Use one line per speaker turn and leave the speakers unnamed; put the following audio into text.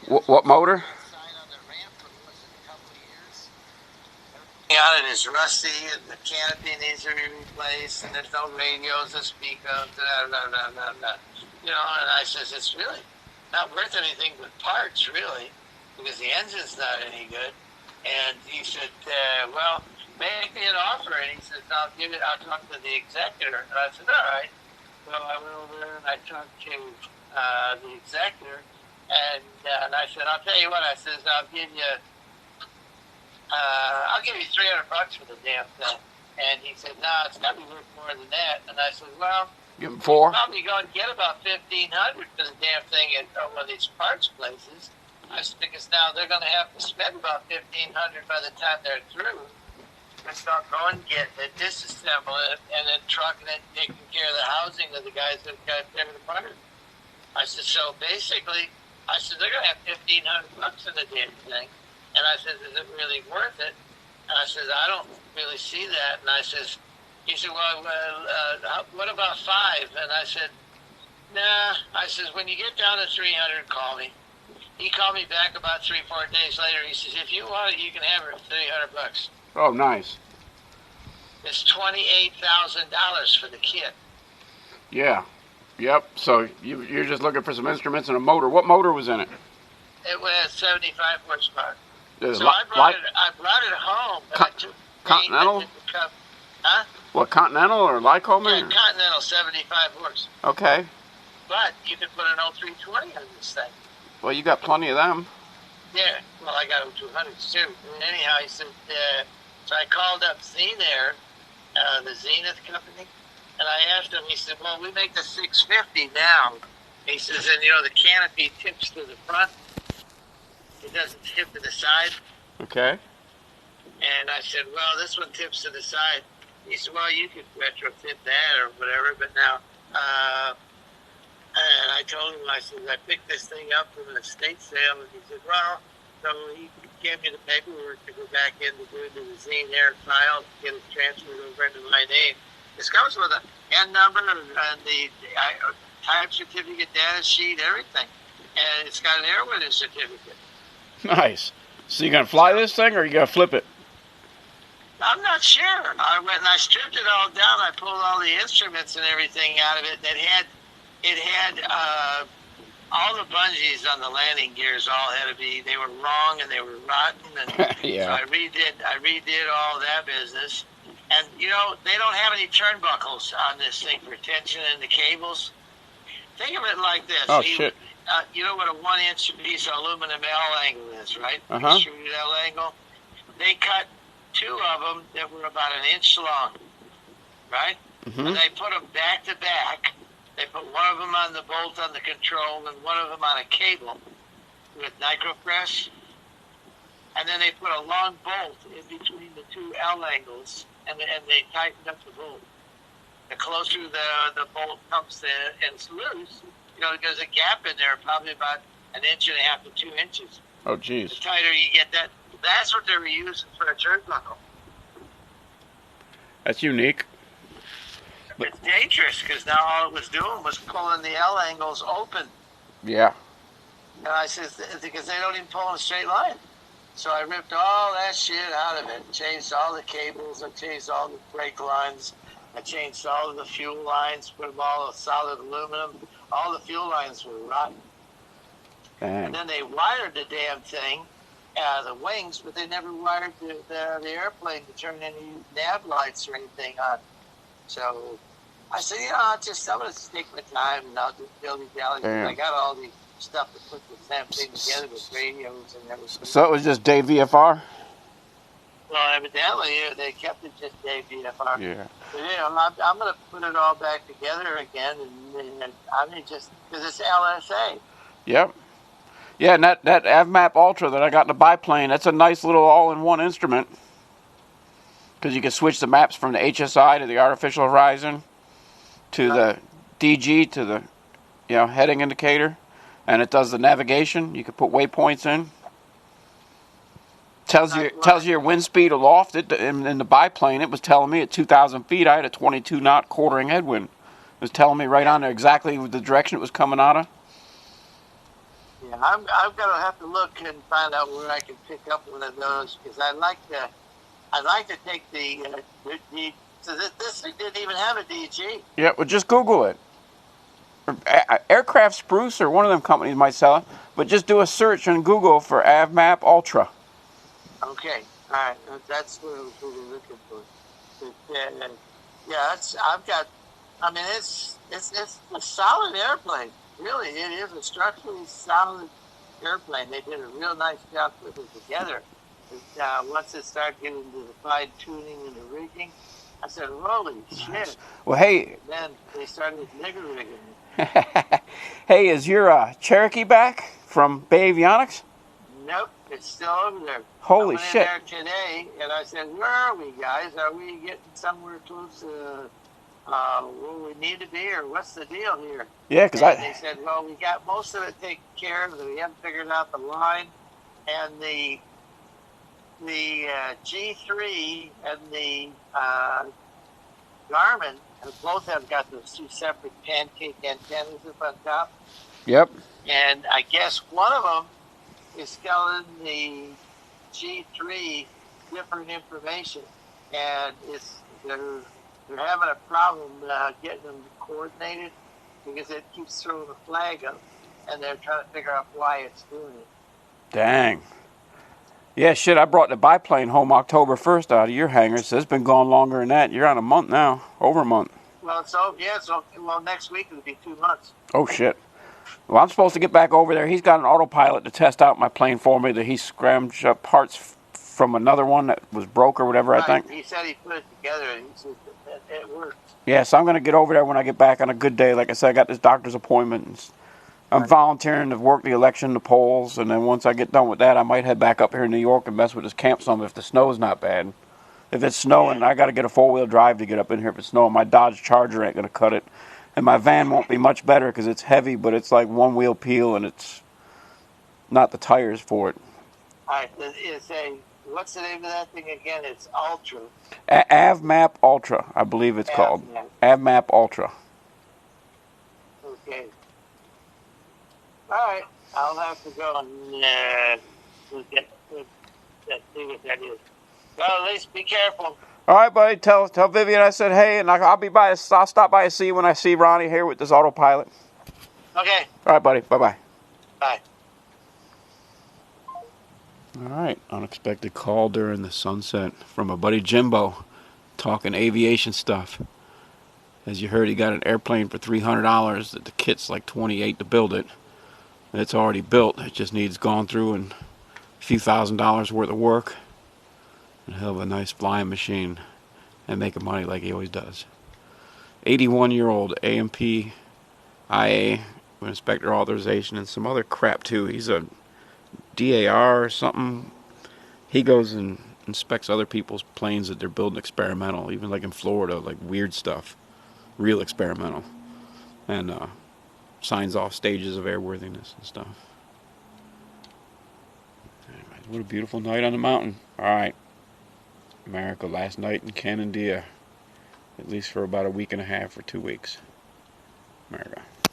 What motor?
On it is rusty, and the canopy needs to be replaced, and there's no radios to speak of. You know, and I says it's really not worth anything but parts, really, because the engine's not any good. And he said, well, make me an offer. And he says, I'll talk to the executor. And I said, all right. Well, I went over there and I talked to the executor, and I said, I'll tell you what. I says, I'll give you $300 for the damn thing. And he said, no, it's got to be worth more than that. And I said, well,
give him $4.
Probably going to get about $1,500 for the damn thing at one of these parts places. I said, because now they're going to have to spend about $1,500 by the time they're through. It's not going to get it, disassemble it, and then trucking it, taking care of the housing of the guys that got there the part. I said, so basically, I said, they're going to have $1,500 in the damn thing. And I said, is it really worth it? And I said, I don't really see that. And I says, he said, well, what about 5? And I said, nah. I says, when you get down to 300, call me. He called me back about 3-4 days later. He says, if you want it, you can have it for $300.
Oh, nice.
It's $28,000 for the kit.
Yeah. Yep. So you're just looking for some instruments and a motor. What motor was in it?
It was 75 horsepower.
So
I brought it home. But I took
Continental?
Huh?
What, Continental or Lycoming?
Yeah, Continental 75 horse.
Okay.
But you could put an 0320 on this thing.
Well, you got plenty of them.
Yeah. Well, I got 0200s too. And anyhow, he said, so I called up Zenair, the Zenith company, and I asked him, he said, well, we make the 650 now. He says, and you know, the canopy tips to the front. It doesn't tip to the side.
Okay.
And I said, well, this one tips to the side. He said, well, you could retrofit that or whatever, but now, and I told him, I said, I picked this thing up from an estate sale, and he said, well, so he gave me the paperwork to go back in to do the Zenair file to get it transferred over into my name. This comes with an N number and the type certificate, data sheet, everything. And it's got an airworthiness certificate.
Nice. So you gonna fly this thing, or you gonna flip it?
I'm not sure. I went and I stripped it all down. I pulled all the instruments and everything out of it. It had all the bungees on the landing gears all had to be. They were wrong and they were rotten. And
yeah.
So I redid all that business. And you know, they don't have any turnbuckles on this thing for tension in the cables. Think of it like this.
Oh, shit.
You know what a 1-inch piece of aluminum L angle is, right?
Uh-huh.
Extruded L angle. They cut 2 of them that were about 1 inch long, right?
Mm-hmm.
And they put them back to back. They put one of them on the bolt on the control and one of them on a cable with NitroPress. And then they put a long bolt in between the 2 L angles, and they tightened up the bolt. The closer the bolt comes in and it's loose, you know, there's a gap in there, probably about 1.5 inches to 2 inches.
Oh, geez.
The tighter you get that, that's what they were using for a turnbuckle.
That's unique.
It's dangerous because now all it was doing was pulling the L angles open.
Yeah.
And I said, because they don't even pull in a straight line. So I ripped all that shit out of it, changed all the cables, I changed all the brake lines, I changed all of the fuel lines, put them all of solid aluminum. All the fuel lines were rotten.
Dang.
And then they wired the damn thing, the wings, but they never wired the airplane to turn any nav lights or anything on. So I said, you know, I'm going to take my time and I'll do dilly-dally. I got all the stuff to put the damn thing together with radios and everything.
So it was just Dave VFR?
Well, evidently, they kept it just Dave VFR.
Yeah.
But, you know, I'm going to put it all back together again, and I mean, just because it's LSA.
Yep. Yeah, and that AvMap Ultra that I got in the biplane, that's a nice little all-in-one instrument. Because you can switch the maps from the HSI to the artificial horizon to the DG to the heading indicator, and it does the navigation. You can put waypoints in. Tells you your wind speed aloft. In the biplane, it was telling me at 2,000 feet I had a 22-knot quartering headwind. It was telling me right on there exactly the direction it was coming out of.
Yeah, I'm gonna have to look and find out where I can pick up one of those because I'd like to take so this thing didn't even have a DG.
Yeah, well, just Google it. Aircraft Spruce or one of them companies might sell it, but just do a search on Google for AvMap Ultra.
Okay, all right, that's what I was really looking for. But, yeah, I've got. I mean, it's a solid airplane. Really, it is a structurally solid airplane. They did a real nice job putting it together. But, once it started getting into the fine tuning and the rigging, I said, "Holy shit!"
Well, hey,
And then they started nigger rigging it.
hey, is your Cherokee back from Bay Avionics?
Nope, it's still over there.
Holy
I went
shit.
in there today, and I said, "Where are we, guys? Are we getting somewhere close to where we need to be, or what's the deal here?"
Yeah, because
And they said, "Well, we got most of it taken care of. We haven't figured out the line, and the G3 and the Garmin both have got those two separate pancake antennas up on top.
Yep.
And I guess one of them is telling the G3 different information, and they're having a problem getting them coordinated because it keeps throwing a flag up, and they're trying to figure out why it's doing it.
Dang. Yeah, shit, I brought the biplane home October 1st out of your hangar, so it's been gone longer than that. You're on a month now, over a month.
Well, well, next week it'll be 2 months.
Oh, shit. Well, I'm supposed to get back over there. He's got an autopilot to test out my plane for me that he scrounged up parts from another one that was broke or whatever,
Right.
I think.
He said he put it together, and he said it worked.
Yeah, so I'm going to get over there when I get back on a good day. Like I said, I got this doctor's appointment. And I'm volunteering to work the election, the polls, and then once I get done with that, I might head back up here in New York and mess with this camp some if the snow's not bad. If it's snowing, I got to get a four-wheel drive to get up in here if it's snowing. My Dodge Charger ain't going to cut it. And my van won't be much better because it's heavy, but it's like one-wheel peel, and it's not the tires for it.
All right, what's the name of that thing again? It's Ultra.
AvMap Ultra, I believe it's called. AvMap Ultra.
Okay. All right, I'll have to go and see what that is. Well, at least be careful.
All right, buddy. Tell Vivian I said hey, and I'll be by. I'll stop by and see you when I see Ronnie here with this autopilot.
Okay.
All right, buddy. Bye-bye.
Bye.
All right. Unexpected call during the sunset from a buddy Jimbo, talking aviation stuff. As you heard, he got an airplane for $300. That the kit's like $28 to build it. It's already built. It just needs gone through and a few $1,000s worth of work. And he'll have a nice flying machine and making money like he always does. 81-year-old AMP IA with inspector authorization and some other crap too. He's a DAR or something. He goes and inspects other people's planes that they're building experimental, even like in Florida, like weird stuff, real experimental, and signs off stages of airworthiness and stuff. Anyway, what a beautiful night on the mountain. All right. America, last night in Canandaigua, at least for about a week and a half or 2 weeks. America.